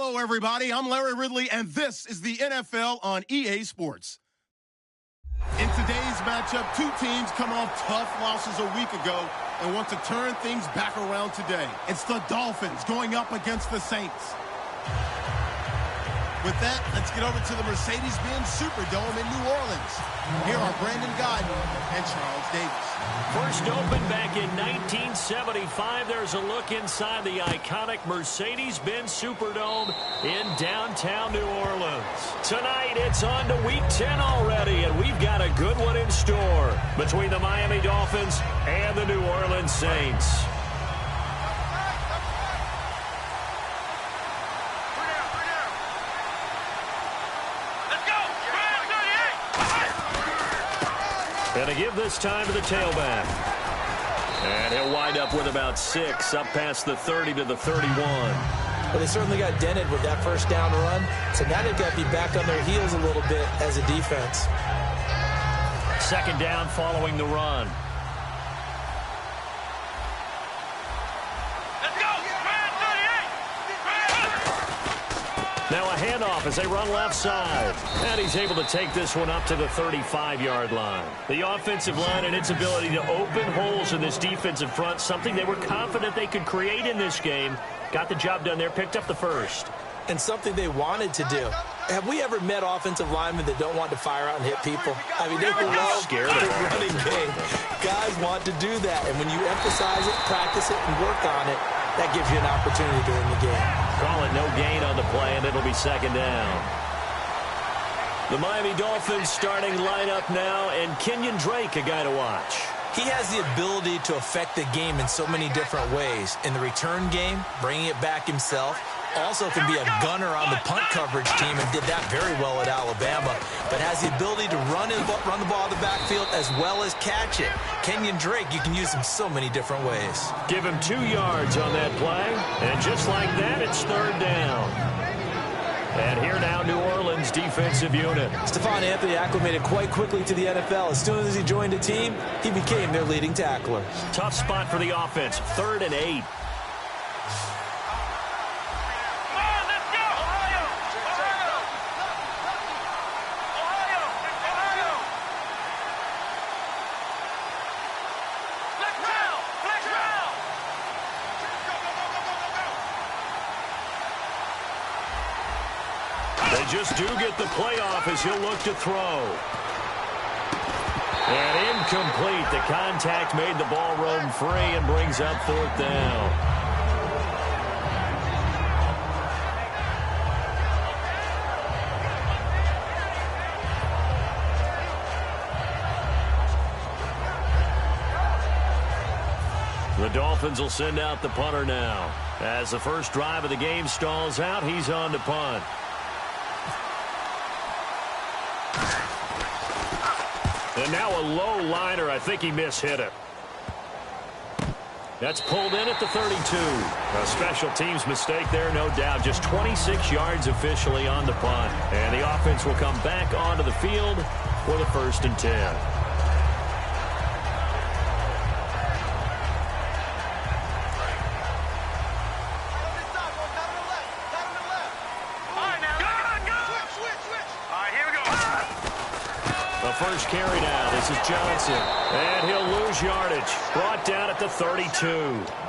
Hello, everybody. I'm Larry Ridley, and this is the NFL on EA Sports. In today's matchup, two teams come off tough losses a week ago and want to turn things back around today. It's the Dolphins going up against the Saints. With that, let's get over to the Mercedes-Benz Superdome in New Orleans. Here are Brandon Gaudin and Charles Davis. First opened back in 1975. There's a look inside the iconic Mercedes-Benz Superdome in downtown New Orleans. Tonight, it's on to Week 10 already, and we've got a good one in store between the Miami Dolphins and the New Orleans Saints. And to give this time to the tailback. And he'll wind up with about 6, up past the 30 to the 31. Well, they certainly got dented with that first down run, so now they've got to be back on their heels a little bit as a defense. Second down following the run. Now a handoff as they run left side. And he's able to take this one up to the 35-yard line. The offensive line and its ability to open holes in this defensive front, something they were confident they could create in this game. Got the job done there, picked up the first. And something they wanted to do. Have we ever met offensive linemen that don't want to fire out and hit people? I mean, they love the running game. Guys want to do that. And when you emphasize it, practice it, and work on it, that gives you an opportunity during the game. Call it no gain on the play, and it'll be second down. The Miami Dolphins starting lineup now, and Kenyon Drake, a guy to watch. He has the ability to affect the game in so many different ways. In the return game, bringing it back himself. Also can be a gunner on the punt coverage team and did that very well at Alabama. But has the ability to run the ball in the backfield as well as catch it. Kenyon Drake, you can use him so many different ways. Give him 2 yards on that play. And just like that, it's third down. And here now, New Orleans defensive unit. Stephon Anthony acclimated quite quickly to the NFL. As soon as he joined the team, he became their leading tackler. Tough spot for the offense, 3rd and 8. Just do get the playoff as he'll look to throw. And incomplete. The contact made the ball roam free and brings up 4th down. The Dolphins will send out the punter now. As the first drive of the game stalls out, he's on to punt. And now a low liner. I think he mishit it. That's pulled in at the 32. A special teams mistake there, no doubt. Just 26 yards officially on the punt. And the offense will come back onto the field for the 1st and 10. First carry now. This is Johnson. And he'll lose yardage. Brought down at the 32.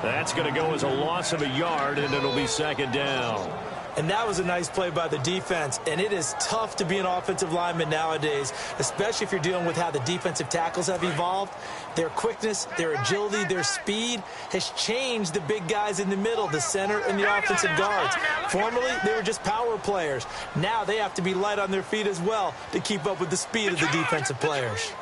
That's going to go as a loss of a yard, and it'll be second down. And that was a nice play by the defense. And it is tough to be an offensive lineman nowadays, especially if you're dealing with how the defensive tackles have evolved. Their quickness, their agility, their speed has changed the big guys in the middle, the center, and the offensive guards. Formerly, they were just power players. Now they have to be light on their feet as well to keep up with the speed of the defensive players.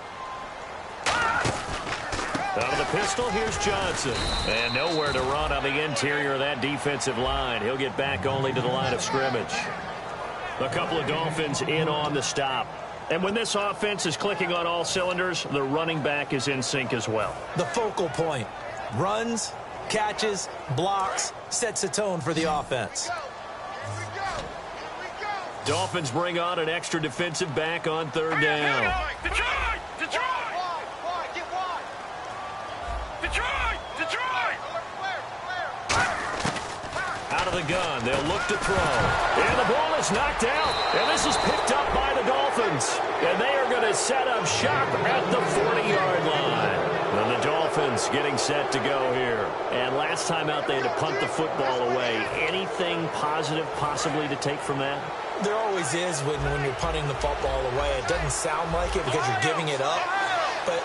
Out of the pistol, here's Johnson. And nowhere to run on the interior of that defensive line. He'll get back only to the line of scrimmage. A couple of Dolphins in on the stop. And when this offense is clicking on all cylinders, the running back is in sync as well. The focal point. Runs, catches, blocks, sets a tone for the offense. Dolphins bring on an extra defensive back on 3rd down. Out out of the gun. They'll look to throw. And the ball is knocked out. And this is picked up by the Dolphins. And they are going to set up shop at the 40-yard line. And the Dolphins getting set to go here. And last time out, they had to punt the football away. Anything positive possibly to take from that? There always is when you're punting the football away. It doesn't sound like it because you're giving it up. But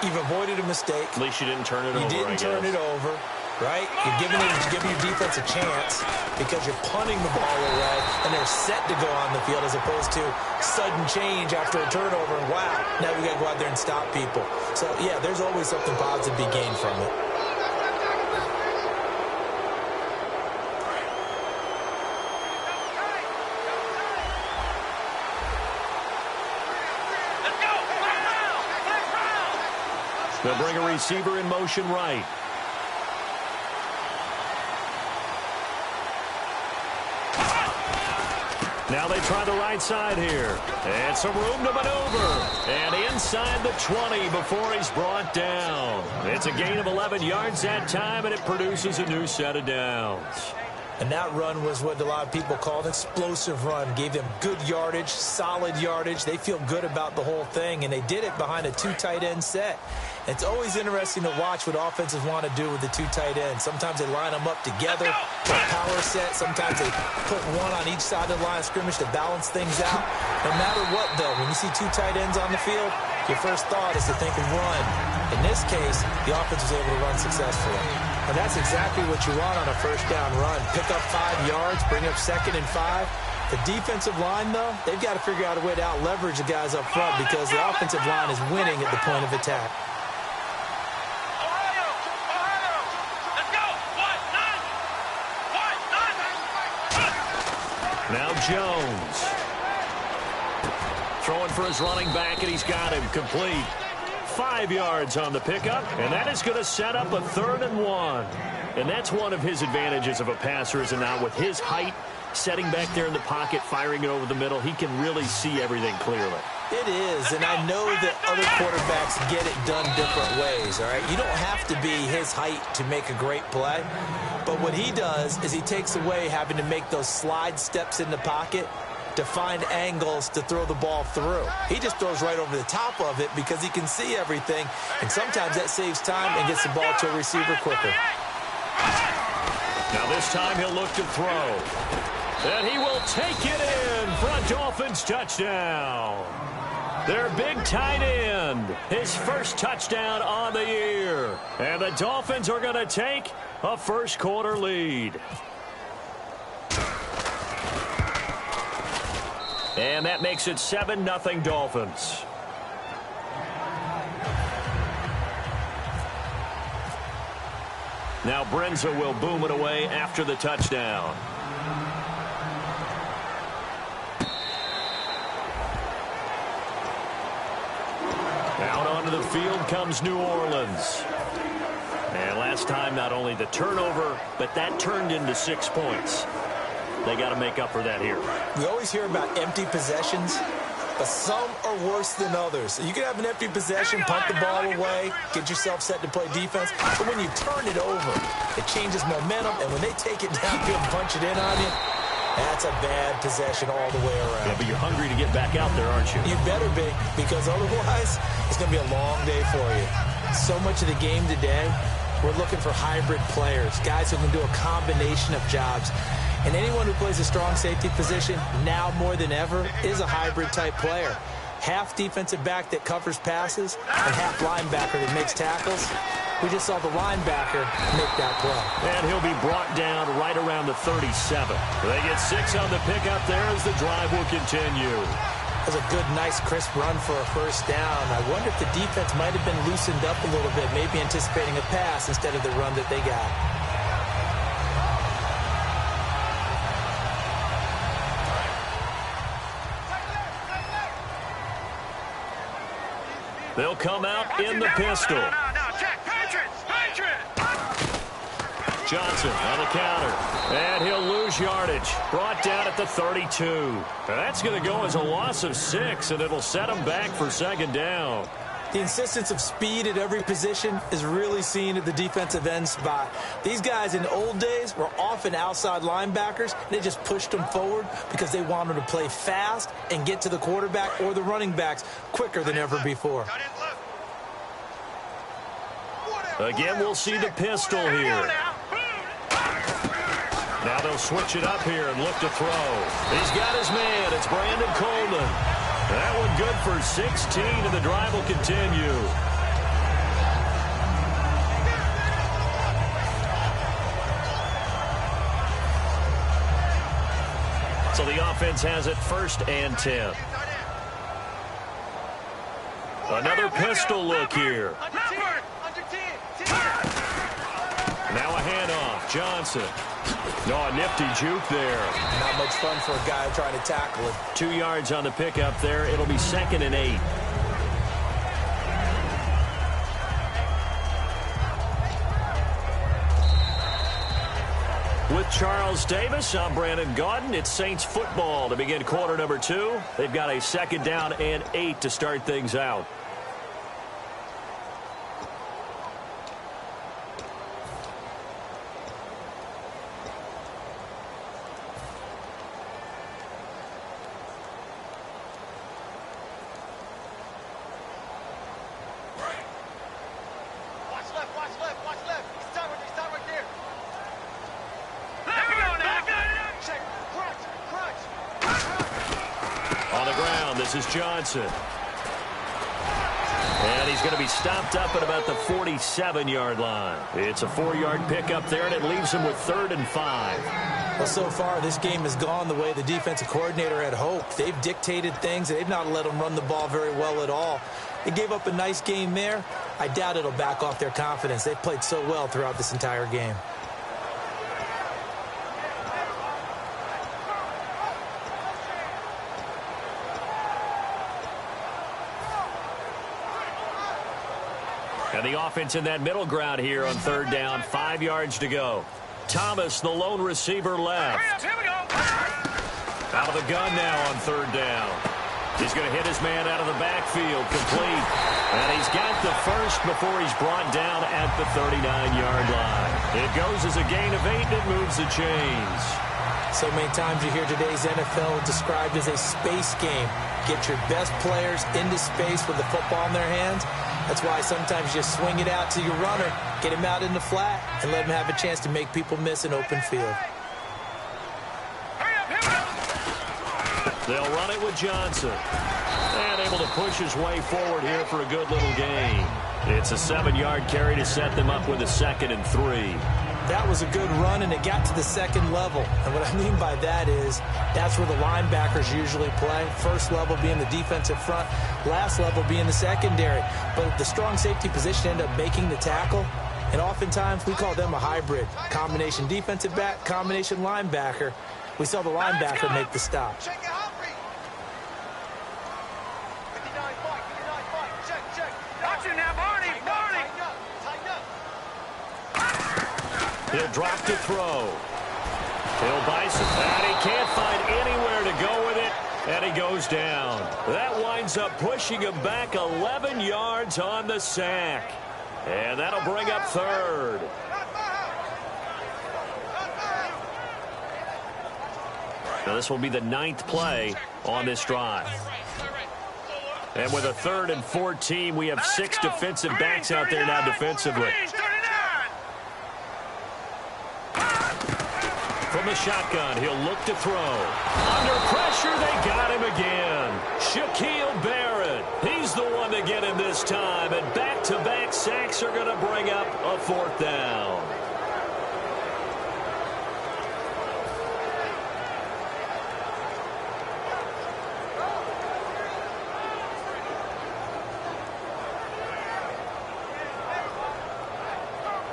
you've avoided a mistake. At least you didn't turn it over, You didn't turn it over, right? You're giving your defense a chance because you're punting the ball away, and they're set to go on the field as opposed to sudden change after a turnover, and wow, now we got to go out there and stop people. So, yeah, there's always something positive to be gained from it. They'll bring a receiver in motion right. Now they try the right side here. And some room to maneuver. And inside the 20 before he's brought down. It's a gain of 11 yards that time, and it produces a new set of downs. And that run was what a lot of people call an explosive run. Gave them good yardage, solid yardage. They feel good about the whole thing, and they did it behind a two tight end set. It's always interesting to watch what offenses want to do with the two tight ends. Sometimes they line them up together for a power set. Sometimes they put one on each side of the line of scrimmage to balance things out. No matter what, though, when you see two tight ends on the field, your first thought is to think of run. In this case, the offense was able to run successfully. And that's exactly what you want on a first down run. Pick up 5 yards, bring up 2nd and 5. The defensive line, though, they've got to figure out a way to out-leverage the guys up front because the offensive line is winning at the point of attack. Now Jones. Throwing for his running back, and he's got him complete. 5 yards on the pickup, and that is going to set up a 3rd and 1. And that's one of his advantages of a passer, is now with his height, setting back there in the pocket, firing it over the middle, he can really see everything clearly. It is, and I know that other quarterbacks get it done different ways, all right? You don't have to be his height to make a great play, but what he does is he takes away having to make those slide steps in the pocket to find angles to throw the ball through. He just throws right over the top of it because he can see everything, and sometimes that saves time and gets the ball to a receiver quicker. Now this time he'll look to throw. And he will take it in for a Dolphins touchdown. Their big tight end, his first touchdown on the year. And the Dolphins are going to take a first quarter lead. And that makes it 7-0 Dolphins. Now Brenza will boom it away after the touchdown. Out onto the field comes New Orleans. And last time, not only the turnover, but that turned into 6 points. They got to make up for that here. We always hear about empty possessions, but some are worse than others. You can have an empty possession, punt the ball away, get yourself set to play defense, but when you turn it over, it changes momentum, and when they take it downfield and punch it in on you, that's a bad possession all the way around. Yeah, but you're hungry to get back out there, aren't you? You better be, because otherwise, it's going to be a long day for you. So much of the game today, we're looking for hybrid players, guys who can do a combination of jobs. And anyone who plays a strong safety position, now more than ever, is a hybrid-type player. Half defensive back that covers passes and half linebacker that makes tackles. We just saw the linebacker make that play. And he'll be brought down right around the 37. They get 6 on the pickup there as the drive will continue. That was a good, nice, crisp run for a first down. I wonder if the defense might have been loosened up a little bit, maybe anticipating a pass instead of the run that they got. They'll come out in the pistol. Johnson on the counter. And he'll lose yardage. Brought down at the 32. That's going to go as a loss of 6, and it'll set him back for 2nd down. The insistence of speed at every position is really seen at the defensive end spot. These guys in the old days were often outside linebackers. They just pushed them forward because they wanted to play fast and get to the quarterback or the running backs quicker than ever before. Again, we'll see the pistol here. Now they'll switch it up here and look to throw. He's got his man. It's Brandon Coleman. That one good for 16, and the drive will continue. So the offense has it 1st and 10. Another pistol look here. Now a handoff. Johnson. No, a nifty juke there. Not much fun for a guy trying to tackle it. 2 yards on the pickup there. It'll be 2nd and 8. With Charles Davis, I'm Brandon Gaudin. It's Saints football to begin quarter number 2. They've got a 2nd down and 8 to start things out. This is Johnson. And he's going to be stopped up at about the 47-yard line. It's a 4-yard pickup there, and it leaves him with 3rd and 5. Well, so far, this game has gone the way the defensive coordinator had hoped. They've dictated things, and they've not let them run the ball very well at all. They gave up a nice game there. I doubt it'll back off their confidence. They've played so well throughout this entire game. And the offense in that middle ground here on 3rd down. 5 yards to go. Thomas, the lone receiver, left. Here we go. Out of the gun now on 3rd down. He's going to hit his man out of the backfield. Complete. And he's got the first before he's brought down at the 39-yard line. It goes as a gain of 8, and it moves the chains. So many times you hear today's NFL described as a space game. Get your best players into space with the football in their hands. That's why sometimes you just swing it out to your runner, get him out in the flat, and let him have a chance to make people miss an open field. They'll run it with Johnson. And able to push his way forward here for a good little gain. It's a 7-yard carry to set them up with a 2nd and 3. That was a good run, and it got to the 2nd level. And what I mean by that is that's where the linebackers usually play. First level being the defensive front, last level being the secondary. But the strong safety position ended up making the tackle. And oftentimes we call them a hybrid. Combination defensive back, combination linebacker. We saw the linebacker make the stop. He'll drop to throw. Hill Bison, and he can't find anywhere to go with it, and he goes down. That winds up pushing him back 11 yards on the sack. And that'll bring up 3rd. Now this will be the 9th play on this drive. And with a 3rd and 14, we have 6 defensive backs out there now defensively. From the shotgun, he'll look to throw. Under pressure, they got him again. Shaquille Barrett, he's the one to get him this time. And back-to-back sacks are going to bring up a 4th down.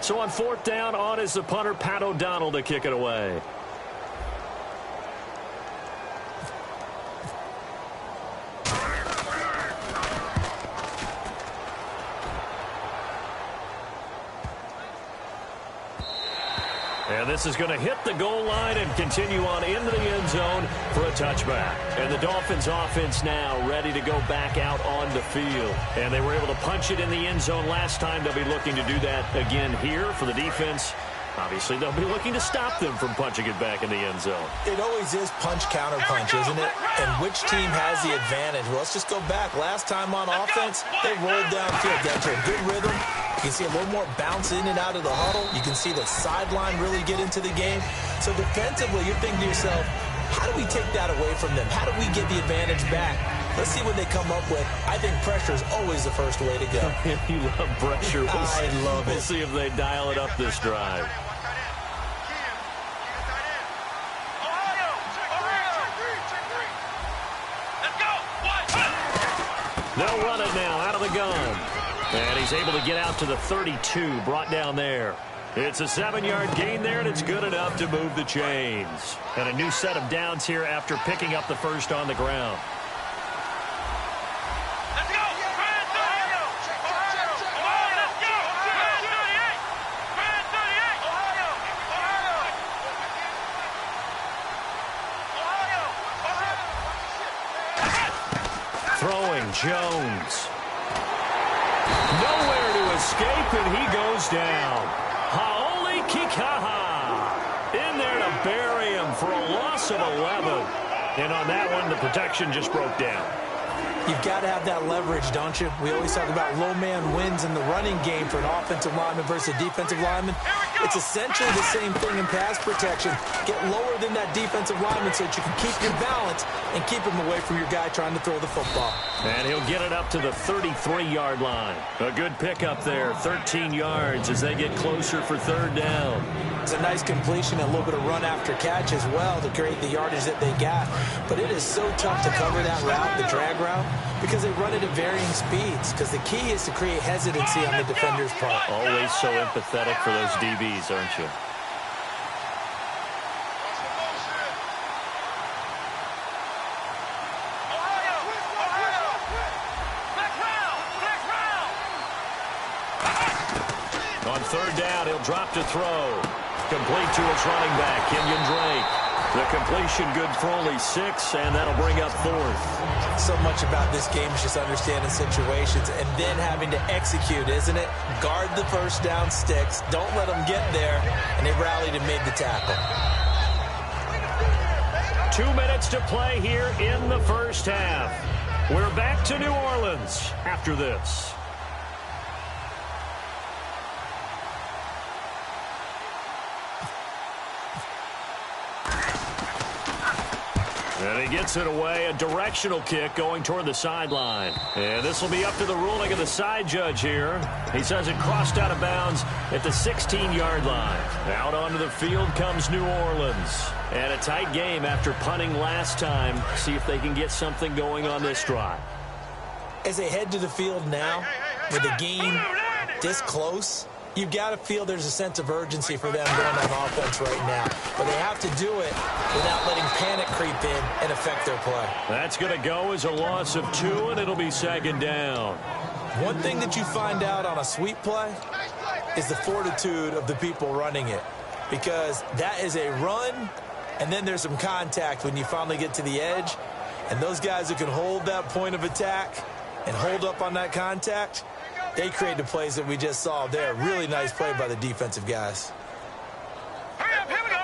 So on 4th down, on is the punter, Pat O'Donnell, to kick it away. And this is going to hit the goal line and continue on into the end zone for a touchback. And the Dolphins offense now ready to go back out on the field. And they were able to punch it in the end zone last time. They'll be looking to do that again here for the defense. Obviously, they'll be looking to stop them from punching it back in the end zone. It always is punch-counter-punch, isn't it? And which team has the advantage? Well, let's just go back. Last time on offense, they rolled downfield, got to a good rhythm. You can see a little more bounce in and out of the huddle. You can see the sideline really get into the game. So defensively, you're thinking to yourself, how do we take that away from them? How do we get the advantage back? Let's see what they come up with. I think pressure is always the first way to go. You love pressure. I love it. We'll see if they dial it up this drive. They'll run it now out of the gun. And he's able to get out to the 32, brought down there. It's a 7-yard gain there, and it's good enough to move the chains. And a new set of downs here after picking up the first on the ground. Let's go! Ohio! Let's go! Throwing Jones. Nowhere to escape, and he goes down. Hau'oli Kikaha in there to bury him for a loss of 11. And on that one, the protection just broke down. You've got to have that leverage, don't you? We always talk about low man wins in the running game for an offensive lineman versus a defensive lineman. It's essentially the same thing in pass protection. Get lower than that defensive lineman so that you can keep your balance and keep him away from your guy trying to throw the football. And he'll get it up to the 33-yard line. A good pickup there, 13 yards as they get closer for third down. It's a nice completion, a little bit of run after catch as well to create the yardage that they got. But it is so tough to cover that route, the drag route, because they run it at varying speeds. Because the key is to create hesitancy on the defender's part. Always so empathetic for those DBs, aren't you? On third down, he'll drop to throw. Complete to his running back, Kenyon Drake. The completion good for only 6, and that'll bring up fourth. So much about this game is just understanding situations and then having to execute, isn't it? Guard the first down sticks. Don't let them get there. And they rallied and made the tackle. 2 minutes to play here in the first half. We're back to New Orleans after this. And he gets it away, a directional kick going toward the sideline. And this will be up to the ruling of the side judge here. He says it crossed out of bounds at the 16-yard line. Out onto the field comes New Orleans. And a tight game after punting last time. See if they can get something going on this drive. As they head to the field now, with the game this close, you've got to feel there's a sense of urgency for them going on offense right now. But they have to do it without letting panic creep in and affect their play. That's going to go as a loss of 2, and it'll be second down. One thing that you find out on a sweep play is the fortitude of the people running it. Because that is a run, and then there's some contact when you finally get to the edge. And those guys who can hold that point of attack and hold up on that contact, they create the plays that we just saw there. Really nice play by the defensive guys. Hurry up, here we go.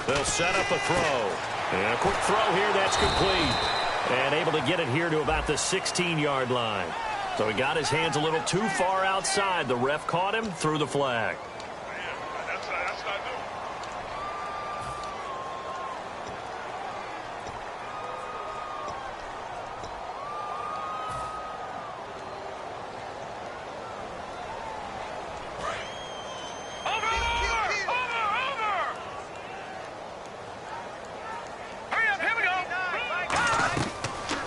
They'll set up a throw. And a quick throw here, that's complete. And able to get it here to about the 16-yard line. So he got his hands a little too far outside. The ref caught him, threw the flag. That's what I do.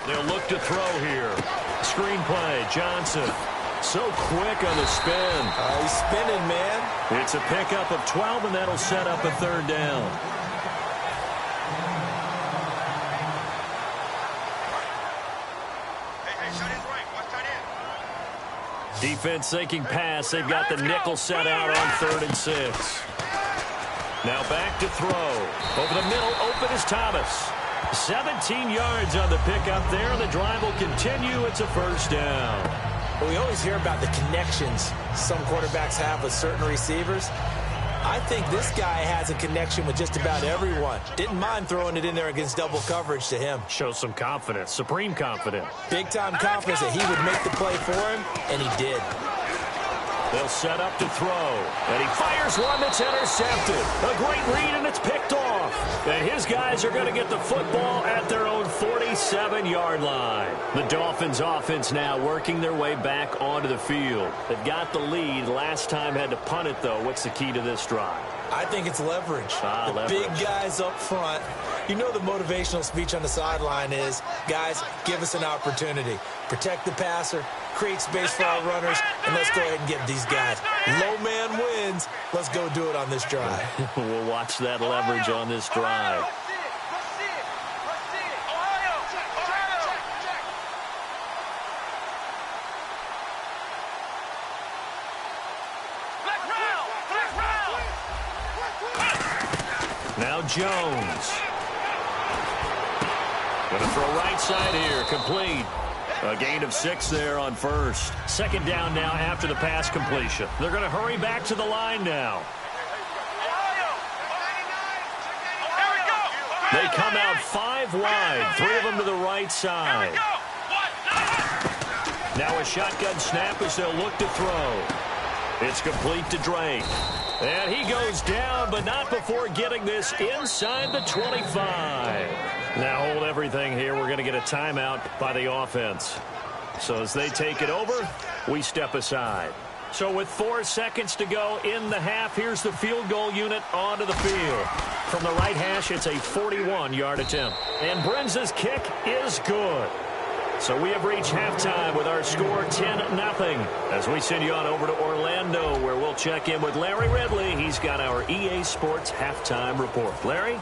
They'll look to throw here. Screenplay, Johnson. So quick on the spin. He's spinning, man. It's a pickup of 12, and that'll set up a third down. Hey, shut in right. Watch tight end. Defense thinking pass. They've got the nickel set out on 3rd and 6. Now back to throw. Over the middle, open is Thomas. 17 yards on the pickup there. The drive will continue. It's a first down. Well, we always hear about the connections some quarterbacks have with certain receivers. I think this guy has a connection with just about everyone. Didn't mind throwing it in there against double coverage to him. Shows some confidence, supreme confidence. Big-time confidence that he would make the play for him, and he did. They'll set up to throw, and he fires one that's intercepted. A great read, and it's picked off. And his guys are going to get the football at their own 47-yard line. The Dolphins offense now working their way back onto the field. They've got the lead. Last time had to punt it, though. What's the key to this drive? I think it's leverage. Leverage. Big guys up front. You know the motivational speech on the sideline is, guys, give us an opportunity. Protect the passer, create space for our runners, and let's go ahead and get these guys. Low man wins. Let's go do it on this drive. We'll watch that leverage on this drive. Now Jones. Going to throw right side here, complete. A gain of 6 there on first. 2nd down now after the pass completion. They're going to hurry back to the line now. They come out 5 wide, 3 of them to the right side. Now a shotgun snap as they'll look to throw. It's complete to Drake. And he goes down, but not before getting this inside the 25. Now hold everything here. We're going to get a timeout by the offense. So as they take it over, we step aside. So with 4 seconds to go in the half, here's the field goal unit onto the field. From the right hash, it's a 41-yard attempt. And Brenza's kick is good. So we have reached halftime with our score 10-0. As we send you on over to Orlando, where we'll check in with Larry Ridley. He's got our EA Sports halftime report. Larry?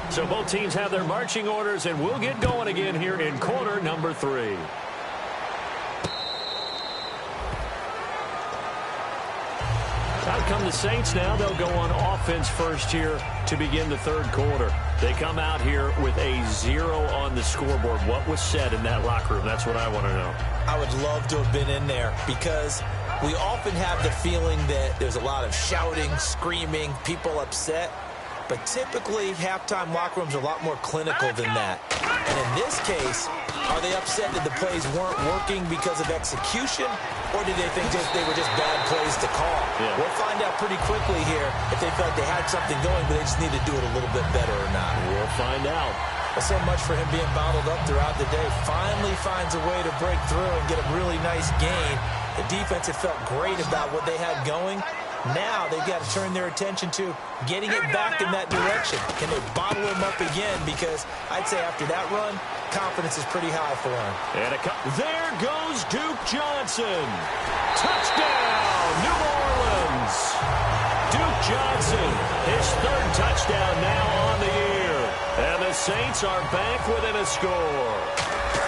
So both teams have their marching orders, and we'll get going again here in quarter number 3. Out come the Saints now. They'll go on offense first here to begin the 3rd quarter. They come out here with a 0 on the scoreboard. What was said in that locker room? That's what I want to know. I would love to have been in there because we often have the feeling that there's a lot of shouting, screaming, people upset. But typically, halftime locker rooms are a lot more clinical than that. And in this case, are they upset that the plays weren't working because of execution, or did they think they were just bad plays to call? Yeah. We'll find out pretty quickly here if they felt like they had something going, but they just need to do it a little bit better or not. We'll find out. Well, so much for him being bottled up throughout the day. Finally finds a way to break through and get a really nice gain. The defense had felt great about what they had going. Now they've got to turn their attention to getting it back in that direction. Can they bottle him up again? Because I'd say after that run, confidence is pretty high for him. And there goes Duke Johnson. Touchdown, New Orleans. Duke Johnson, his 3rd touchdown now on the year. And the Saints are back within a score.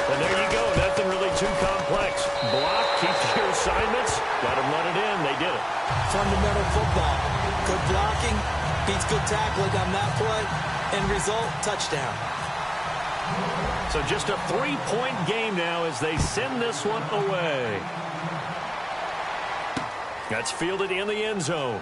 And there you go. Nothing really too complex. Block, keep your assignments, let them run it in. They did it. Fundamental football. Good blocking, beats good tackling on that play. End result, touchdown. So just a 3-point game now as they send this one away. That's fielded in the end zone.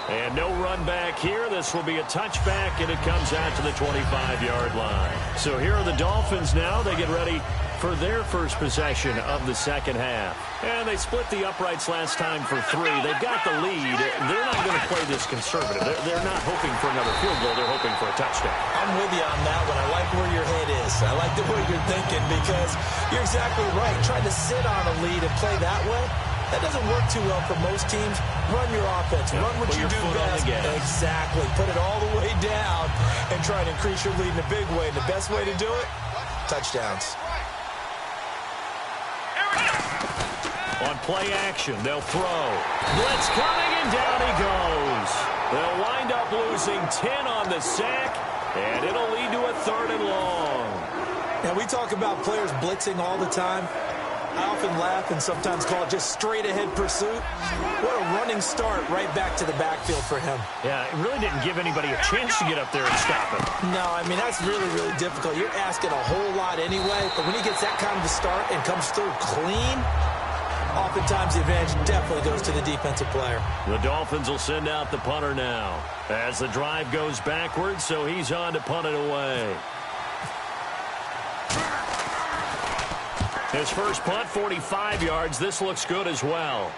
And no run back here. This will be a touchback, and it comes out to the 25-yard line. So here are the Dolphins now. They get ready for their first possession of the 2nd half. And they split the uprights last time for 3. They've got the lead. They're not going to play this conservative. They're not hoping for another field goal. They're hoping for a touchdown. I'm with you on that one. I like where your head is. I like the way you're thinking because you're exactly right. Trying to sit on a lead and play that way, that doesn't work too well for most teams. Run your offense. Run what you do best. Exactly. Put it all the way down and try to increase your lead in a big way. And the best way to do it, touchdowns. On play action, they'll throw. Blitz coming, and down he goes. They'll wind up losing 10 on the sack, and it'll lead to a 3rd and long. Now, we talk about players blitzing all the time. I often laugh and sometimes call it just straight-ahead pursuit. What a running start right back to the backfield for him. Yeah, it really didn't give anybody a chance to get up there and stop him. No, I mean, that's really, really difficult. You're asking a whole lot anyway, but when he gets that kind of a start and comes through clean, oftentimes the advantage definitely goes to the defensive player. The Dolphins will send out the punter now as the drive goes backwards, so he's on to punt it away. His first punt, 45 yards. This looks good as well.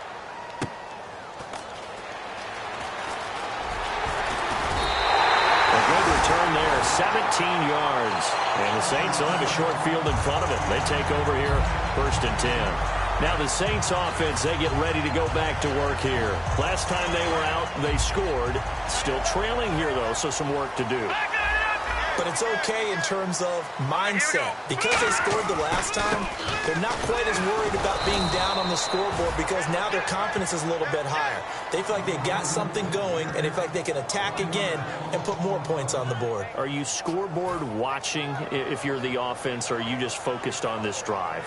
A good return there, 17 yards. And the Saints will have a short field in front of them. They take over here, 1st and 10. Now the Saints offense, they get ready to go back to work here. Last time they were out, they scored. Still trailing here, though, so some work to do. But it's okay in terms of mindset. Because they scored the last time, they're not quite as worried about being down on the scoreboard because now their confidence is a little bit higher. They feel like they got something going, and they feel like they can attack again and put more points on the board. Are you scoreboard watching if you're the offense, or are you just focused on this drive?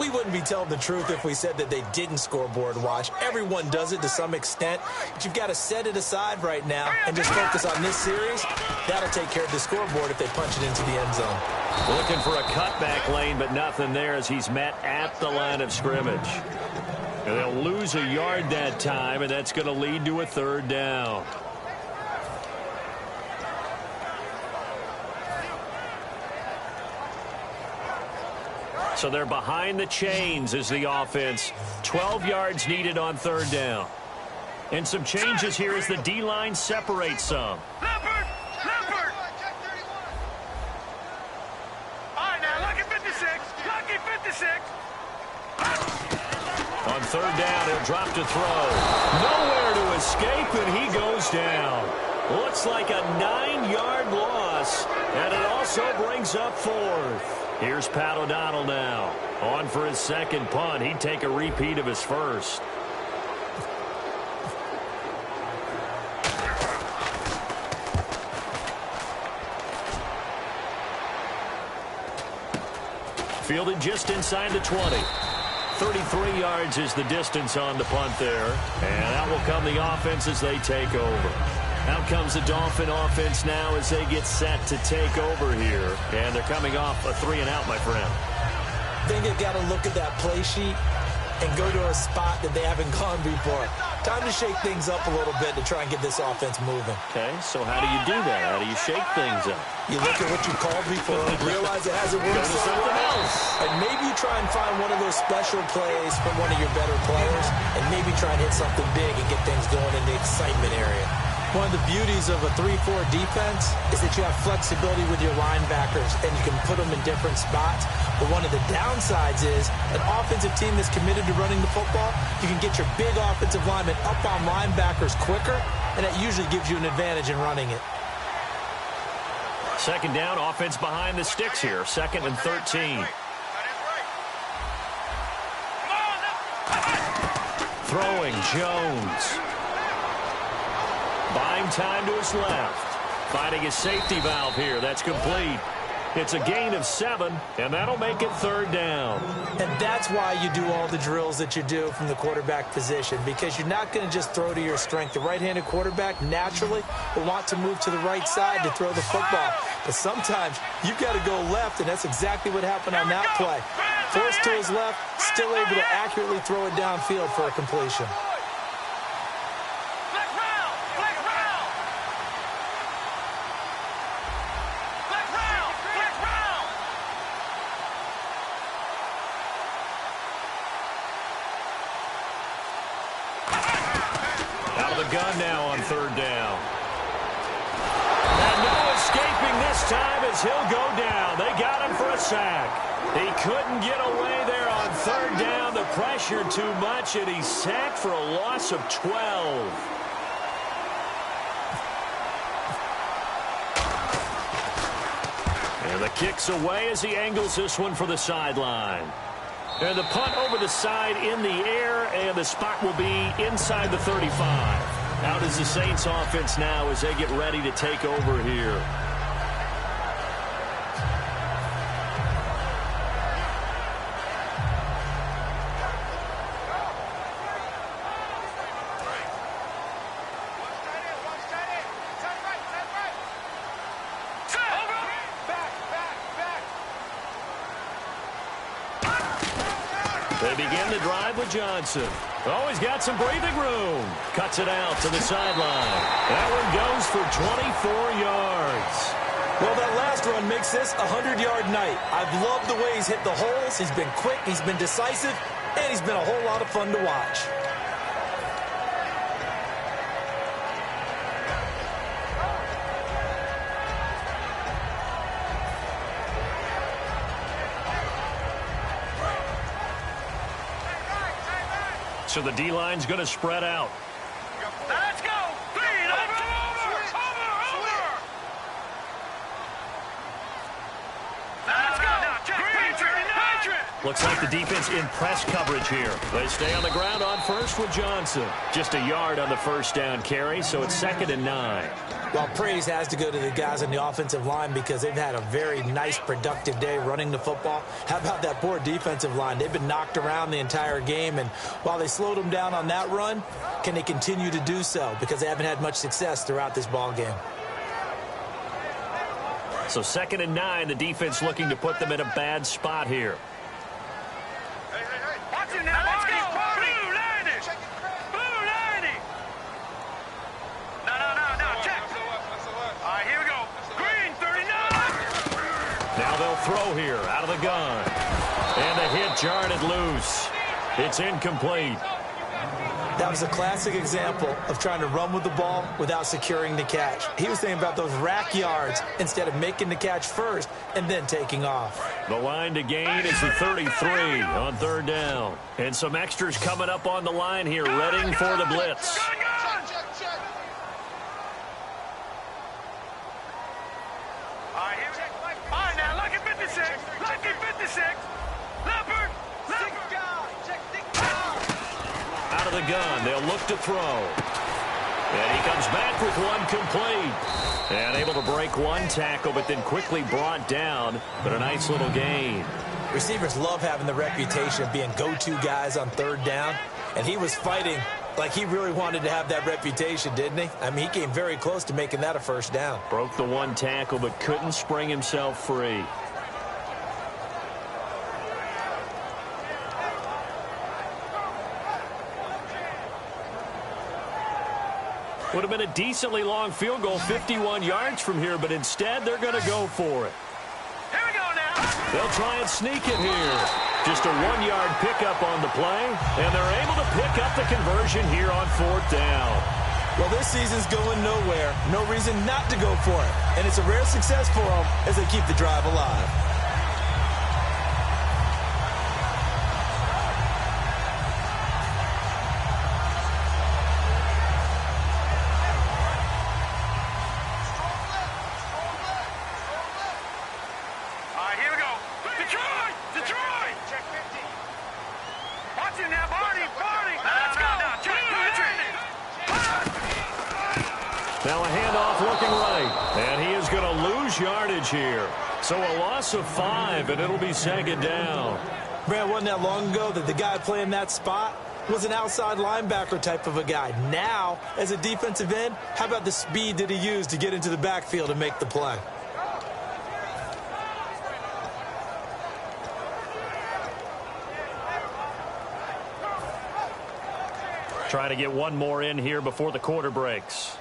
We wouldn't be telling the truth if we said that they didn't scoreboard watch. Everyone does it to some extent, but you've got to set it aside right now and just focus on this series. That'll take care of the scoreboard if they punch it into the end zone. Looking for a cutback lane, but nothing there as he's met at the line of scrimmage. And they'll lose a yard that time, and that's going to lead to a 3rd down. So they're behind the chains as the offense. 12 yards needed on 3rd down. And some changes here as the D-line separates some. Leopard! Leopard! All right, now, lucky 56. Lucky 56. On 3rd down, he'll drop to throw. Nowhere to escape, and he goes down. Looks like a 9-yard loss, and it also brings up 4th. Here's Pat O'Donnell now. On for his 2nd punt. He'd take a repeat of his first. Fielded just inside the 20. 33 yards is the distance on the punt there. And that will come the offense as they take over. Out comes the Dolphin offense now as they get set to take over here. And they're coming off a 3-and-out, my friend. I think they've got to look at that play sheet and go to a spot that they haven't gone before. Time to shake things up a little bit to try and get this offense moving. Okay, so how do you do that? How do you shake things up? You look at what you called before, realize it hasn't worked Go to something else. And maybe you try and find one of those special plays from one of your better players, and maybe try and hit something big and get things going in the excitement area. One of the beauties of a 3-4 defense is that you have flexibility with your linebackers, and you can put them in different spots. But one of the downsides is an offensive team that's committed to running the football, you can get your big offensive linemen up on linebackers quicker, and that usually gives you an advantage in running it. 2nd down, offense behind the sticks here. 2nd and 13. Throwing Jones. Buying time to his left. Finding his safety valve here. That's complete. It's a gain of 7, and that'll make it 3rd down. And that's why you do all the drills that you do from the quarterback position, because you're not going to just throw to your strength. The right-handed quarterback naturally will want to move to the right side to throw the football. But sometimes you've got to go left, and that's exactly what happened on that play. Forced to his left, still able to accurately throw it downfield for a completion. Gun now on 3rd down. And no escaping this time as he'll go down. They got him for a sack. He couldn't get away there on 3rd down. The pressure too much, and he's sacked for a loss of 12. And the kick's away as he angles this one for the sideline. And the punt over the side in the air, and the spot will be inside the 35. Out is the Saints offense now as they get ready to take over here. They begin the drive with Johnson. Oh, he's got some breathing room. Cuts it out to the sideline. That one goes for 24 yards. Well, that last run makes this a 100-yard night. I've loved the way he's hit the holes. He's been quick, he's been decisive, and he's been a whole lot of fun to watch. So the D-line's going to spread out. Let's go. Green, over. Let's go. Green, looks like the defense in press coverage here. They stay on the ground on first with Johnson. Just a yard on the first down carry, so it's 2nd and 9. Well, praise has to go to the guys on the offensive line because they've had a very nice, productive day running the football. How about that poor defensive line? They've been knocked around the entire game, and while they slowed them down on that run, can they continue to do so? Because they haven't had much success throughout this ball game. So 2nd and 9, the defense looking to put them in a bad spot here. Watch it now. Let's go. Blue 90. Blue 90. No. Check. All right, here we go. Green 39. Now they'll throw here out of the gun. And the hit jarred it loose. It's incomplete. That was a classic example of trying to run with the ball without securing the catch. He was thinking about those rack yards instead of making the catch first and then taking off. The line to gain is the 33 on 3rd down. And some extras coming up on the line here, readying for the blitz. All right, now, lucky 56. Lucky 56. Leopard. Out of the gun, they'll look to throw. And he comes back with one complete. And able to break one tackle, but then quickly brought down. But a nice little gain. Receivers love having the reputation of being go-to guys on 3rd down. And he was fighting like he really wanted to have that reputation, didn't he? I mean, he came very close to making that a 1st down. Broke the one tackle, but couldn't spring himself free. Would have been a decently long field goal, 51 yards from here, but instead they're going to go for it. Here we go now. They'll try and sneak it here. Just a 1-yard pickup on the play, and they're able to pick up the conversion here on 4th down. Well, this season's going nowhere. No reason not to go for it. And it's a rare success for them as they keep the drive alive. All right, here we go. Detroit. Check 50. Watch it now, Barney. Let's go. Now, check. Now a handoff looking right, and he is going to lose yardage here. So a loss of 5, and it'll be 2nd down. Man, wasn't that long ago that the guy playing that spot was an outside linebacker type of a guy. Now, as a defensive end, how about the speed that he used to get into the backfield and make the play? Try to get one more in here before the quarter breaks.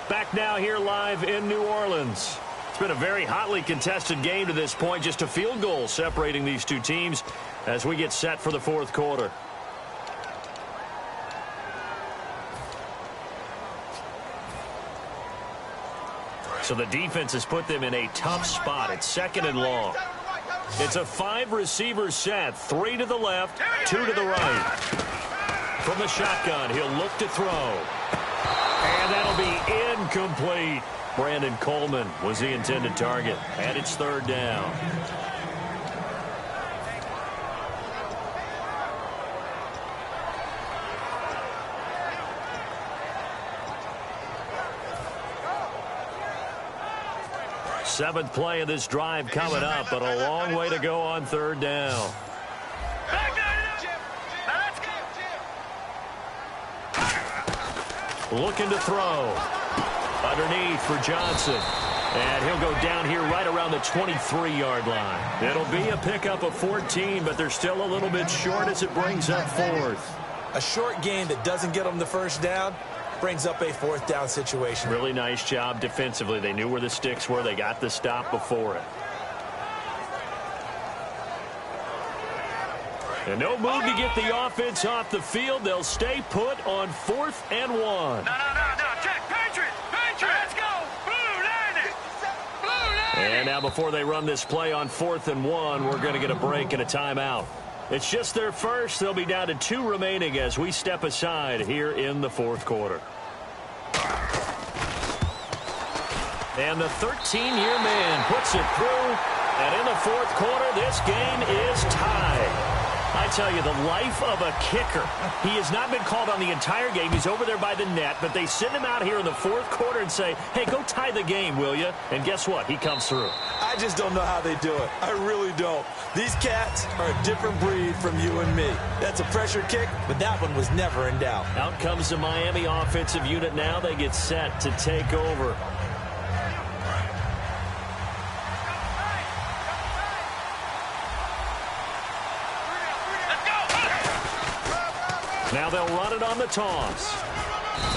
Back now here live in New Orleans. It's been a very hotly contested game to this point. Just a field goal separating these two teams as we get set for the 4th quarter. So the defense has put them in a tough spot. It's 2nd and long. It's a 5-receiver set. 3 to the left, 2 to the right. From the shotgun, he'll look to throw. And that'll be incomplete. Brandon Coleman was the intended target. And it's 3rd down. Seventh play of this drive coming up, but a long way to go on 3rd down. Looking to throw. Underneath for Johnson. And he'll go down here right around the 23-yard line. It'll be a pickup of 14, but they're still a little bit short as it brings up fourth. A short gain that doesn't get them the first down brings up a fourth down situation. Really nice job defensively. They knew where the sticks were. They got the stop before it. And no move to get the offense off the field. They'll stay put on 4th and 1. No. Check. Patriots. Let's go. Blue landing. And now before they run this play on 4th and 1, we're going to get a break and a timeout. It's just their first. They'll be down to 2 remaining as we step aside here in the 4th quarter. And the 13-year man puts it through. And in the 4th quarter, this game is tied. I tell you, the life of a kicker. He has not been called on the entire game. He's over there by the net, but they send him out here in the 4th quarter and say, hey, go tie the game, will you? And guess what? He comes through. I just don't know how they do it. I really don't. These cats are a different breed from you and me. That's a pressure kick, but that one was never in doubt. Out comes the Miami offensive unit now. They get set to take over. Now they'll run it on the toss.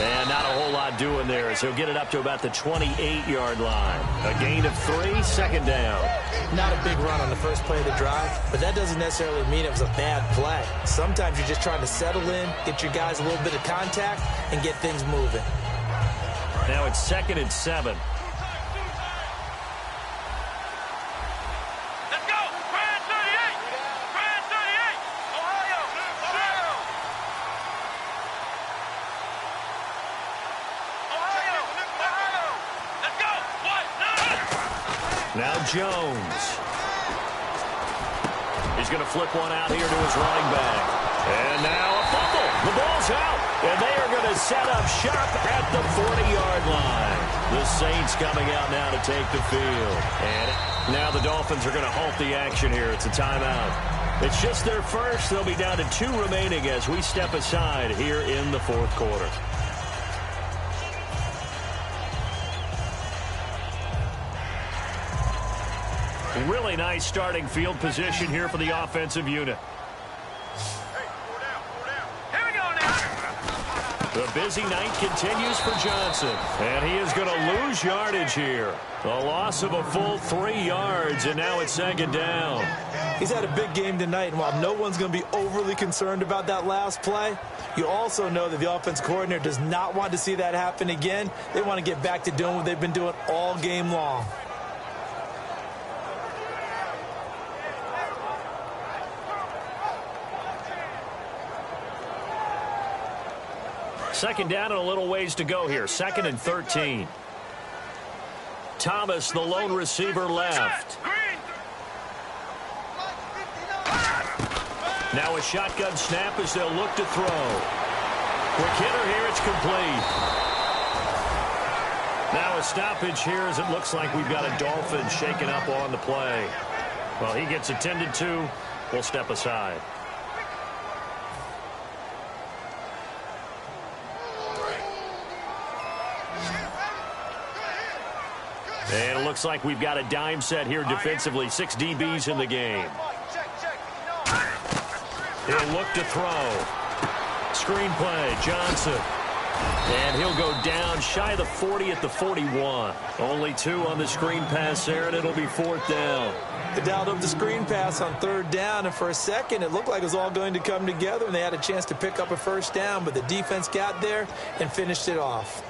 And not a whole lot doing there as he'll get it up to about the 28-yard line. A gain of 3, second down. Not a big run on the first play of the drive, but that doesn't necessarily mean it was a bad play. Sometimes you're just trying to settle in, get your guys a little bit of contact, and get things moving. Now it's 2nd and 7. Now Jones. He's going to flip one out here to his running back. And now a fumble. The ball's out. And they are going to set up shop at the 40-yard line. The Saints coming out now to take the field. And now the Dolphins are going to halt the action here. It's a timeout. It's just their first. They'll be down to 2 remaining as we step aside here in the 4th quarter. Really nice starting field position here for the offensive unit. Here we go now. The busy night continues for Johnson. And he is going to lose yardage here. A loss of a full 3 yards, and now it's 2nd down. He's had a big game tonight, and while no one's going to be overly concerned about that last play, you also know that the offense coordinator does not want to see that happen again. They want to get back to doing what they've been doing all game long. Second down and a little ways to go here. 2nd and 13. Thomas, the lone receiver, left. Now a shotgun snap as they'll look to throw. Quick hitter here, it's complete. Now a stoppage here as it looks like we've got a Dolphin shaking up on the play. Well, he gets attended to. We'll step aside. And it looks like we've got a dime set here defensively. 6 DBs in the game. He'll look to throw. Screen play, Johnson. And he'll go down shy of the 40 at the 41. Only 2 on the screen pass there, and it'll be 4th down. They dialed up the screen pass on 3rd down, and for a second it looked like it was all going to come together, and they had a chance to pick up a first down, but the defense got there and finished it off.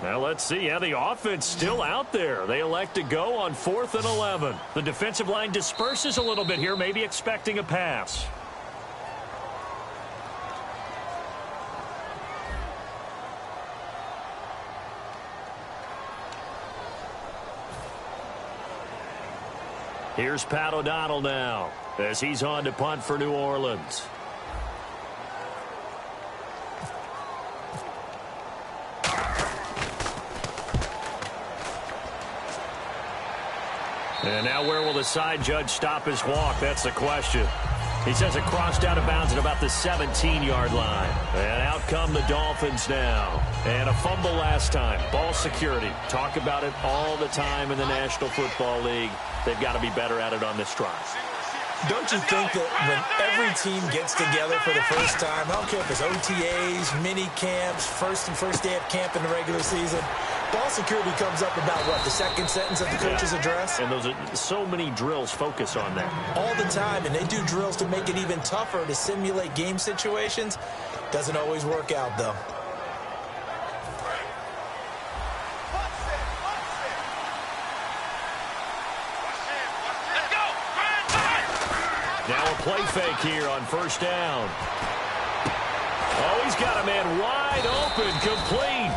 Now let's see how the offense still out there. They elect to go on 4th and 11. The defensive line disperses a little bit here, maybe expecting a pass. Here's Pat O'Donnell now as he's on to punt for New Orleans. And now where will the side judge stop his walk? That's the question. He says it crossed out of bounds at about the 17-yard line. And out come the Dolphins now. And a fumble last time. Ball security. Talk about it all the time in the National Football League. They've got to be better at it on this drive. Don't you think that when every team gets together for the first time, I don't care if it's OTAs, mini camps, first day of camp in the regular season, ball security comes up about, what, the second sentence of the coach's address? And those are so many drills focus on that. All the time, and they do drills to make it even tougher to simulate game situations. Doesn't always work out, though. Now a play fake here on first down. Oh, he's got a man wide open, complete.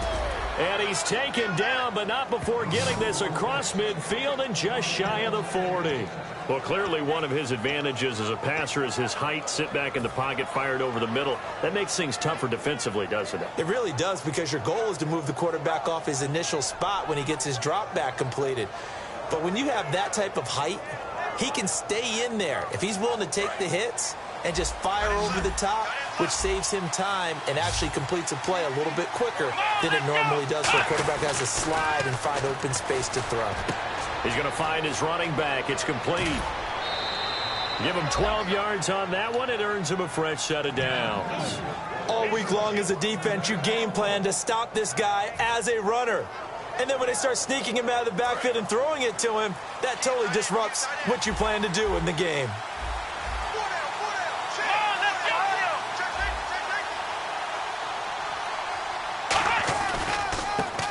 And he's taken down, but not before getting this across midfield and just shy of the 40. Well, clearly one of his advantages as a passer is his height, sit back in the pocket, fired over the middle. That makes things tougher defensively, doesn't it? It really does, because your goal is to move the quarterback off his initial spot when he gets his drop back completed. But when you have that type of height, he can stay in there if he's willing to take the hits and just fire over the top, which saves him time and actually completes a play a little bit quicker than it normally does, so a quarterback has to slide and find open space to throw. He's going to find his running back. It's complete. Give him 12 yards on that one. It earns him a fresh set of downs. All week long as a defense, you game plan to stop this guy as a runner. And then when they start sneaking him out of the backfield and throwing it to him, that totally disrupts what you plan to do in the game.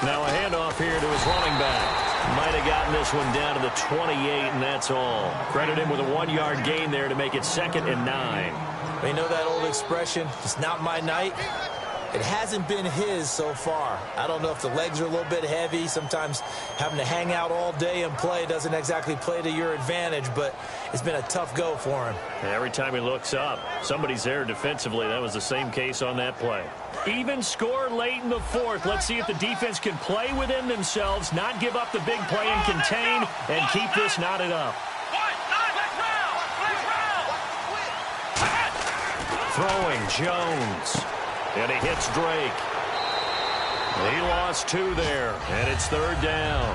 Now a handoff here to his running back. Might have gotten this one down to the 28, and that's all. Credit him with a 1-yard gain there to make it 2nd and 9. You know that old expression, it's not my night? It hasn't been his so far. I don't know if the legs are a little bit heavy. Sometimes having to hang out all day and play doesn't exactly play to your advantage, but it's been a tough go for him. And every time he looks up, somebody's there defensively. That was the same case on that play. Even score late in the 4th. Let's see if the defense can play within themselves, not give up the big play and contain, and keep this knotted up. Throwing Jones. And he hits Drake. He lost 2 there, and it's 3rd down.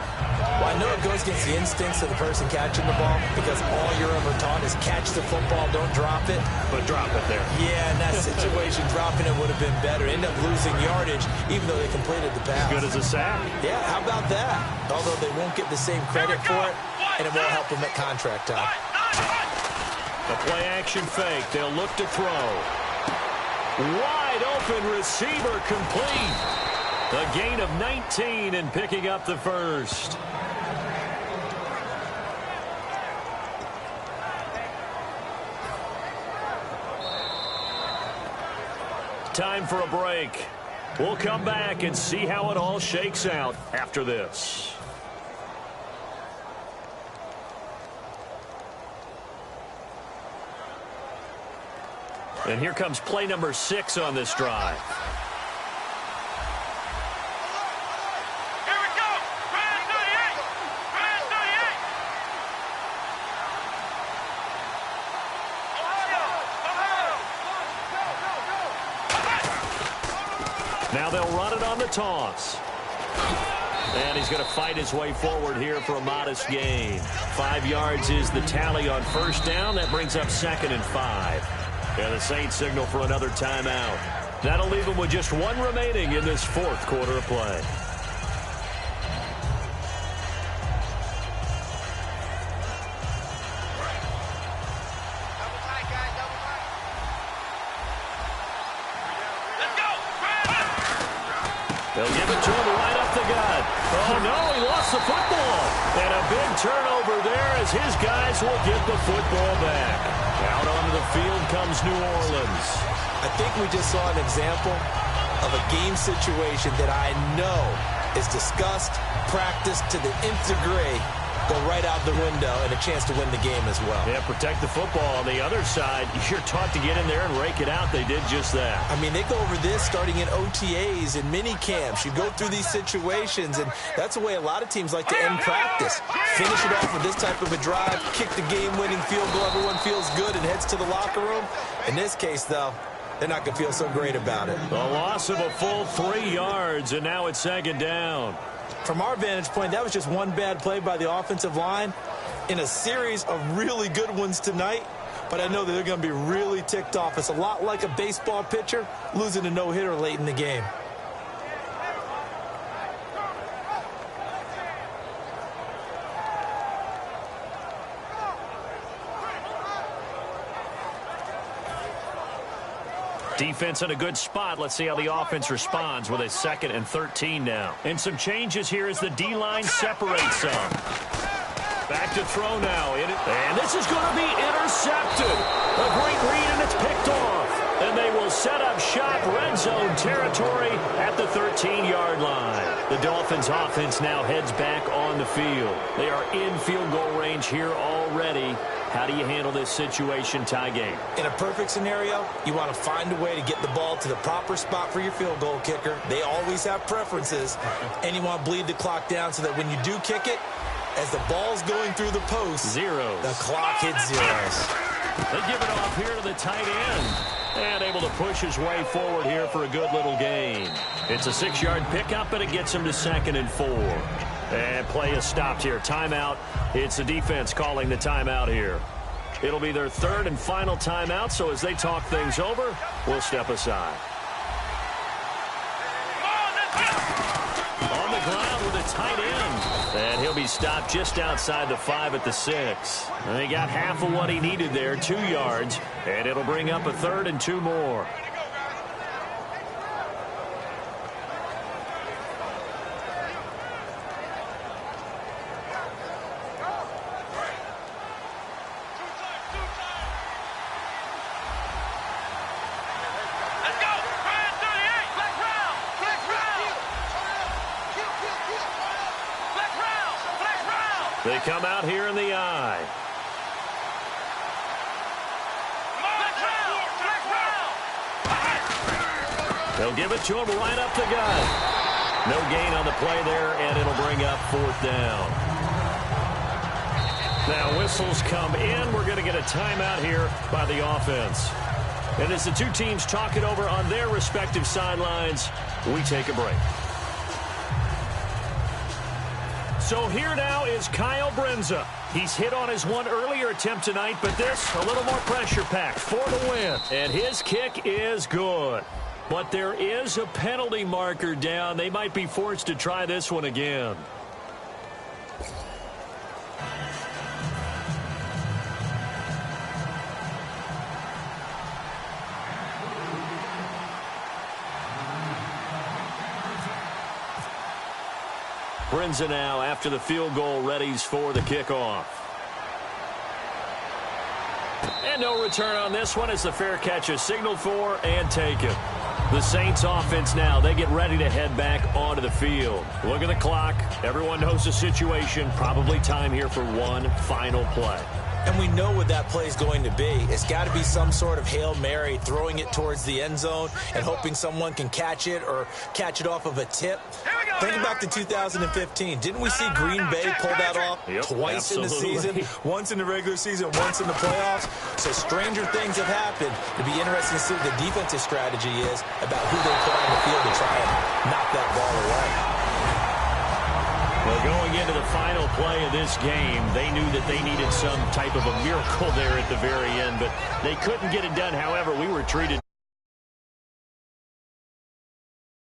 Well, I know it goes against the instincts of the person catching the ball, because all you're ever taught is catch the football, don't drop it. But drop it there. Yeah, in that situation, dropping it would have been better. End up losing yardage, even though they completed the pass. As good as a sack. Yeah, how about that? Although they won't get the same credit for it, and it won't help them at contract time. The play action fake. They'll look to throw. Wide open receiver, complete. A gain of 19 and picking up the first. Time for a break. We'll come back and see how it all shakes out after this. And here comes play number 6 on this drive. Here we go. Brand 38. Brand 38. Ohio. Now they'll run it on the toss. And he's going to fight his way forward here for a modest gain. 5 yards is the tally on first down. That brings up 2nd and 5. And the Saints signal for another timeout. That'll leave them with just 1 remaining in this 4th quarter of play. Let's go. They'll give it to him right up the gut. Oh, no, he lost the football. And a big turnover there as his guys will get the football back. Out onto the field comes New Orleans. I think we just saw an example of a game situation that I know is discussed, practiced to the nth degree, go right out the window and a chance to win the game as well. Yeah, protect the football. On the other side, you're taught to get in there and rake it out. They did just that. I mean, they go over this starting in OTAs and mini camps. You go through these situations, and that's the way a lot of teams like to end practice. Finish it off with this type of a drive, kick the game-winning field goal. Everyone feels good and heads to the locker room. In this case, though, they're not going to feel so great about it. A loss of a full 3 yards, and now it's second down. From our vantage point, that was just one bad play by the offensive line in a series of really good ones tonight. But I know that they're going to be really ticked off. It's a lot like a baseball pitcher losing a no-hitter late in the game. Defense in a good spot. Let's see how the offense responds with a 2nd and 13 now. And some changes here as the D-line separates some. Back to throw now. And this is going to be intercepted. A great read, and it's picked off. And they will set up shop, red zone territory at the 13-yard line. The Dolphins offense now heads back on the field. They are in field goal range here already. How do you handle this situation, tie game? In a perfect scenario, you want to find a way to get the ball to the proper spot for your field goal kicker. They always have preferences. And you want to bleed the clock down so that when you do kick it, as the ball's going through the post, zeros. The clock hits zeros. They give it off here to the tight end. And able to push his way forward here for a good little gain. It's a 6-yard pickup, but it gets him to 2nd and 4. And play is stopped here. Timeout. It's the defense calling the timeout here. It'll be their 3rd and final timeout, so as they talk things over, we'll step aside. On the ground with a tight end. And he'll be stopped just outside the 5 at the 6. And he got half of what he needed there, 2 yards. And it'll bring up a 3rd and 2 more. They come out here in the eye. They'll give it to him right up the gut. No gain on the play there, and it'll bring up 4th down. Now whistles come in. We're going to get a timeout here by the offense. And as the two teams talk it over on their respective sidelines, we take a break. So here now is Kyle Brindza. He's hit on his one earlier attempt tonight, but this a little more pressure-packed for the win. And his kick is good. But there is a penalty marker down. They might be forced to try this one again. Brindza now after the field goal readies for the kickoff. And no return on this one as the fair catch is signaled for and taken. The Saints offense now, they get ready to head back onto the field. Look at the clock. Everyone knows the situation. Probably time here for one final play. And we know what that play is going to be. It's got to be some sort of Hail Mary, throwing it towards the end zone and hoping someone can catch it or catch it off of a tip. Think back to 2015. Didn't we see Green Bay pull that off twice in the season? Once in the regular season, once in the playoffs. So stranger things have happened. It'd be interesting to see what the defensive strategy is about who they put on the field to try and knock that ball away. Well, going into the final play of this game, they knew that they needed some type of a miracle there at the very end, but they couldn't get it done. However, we were treated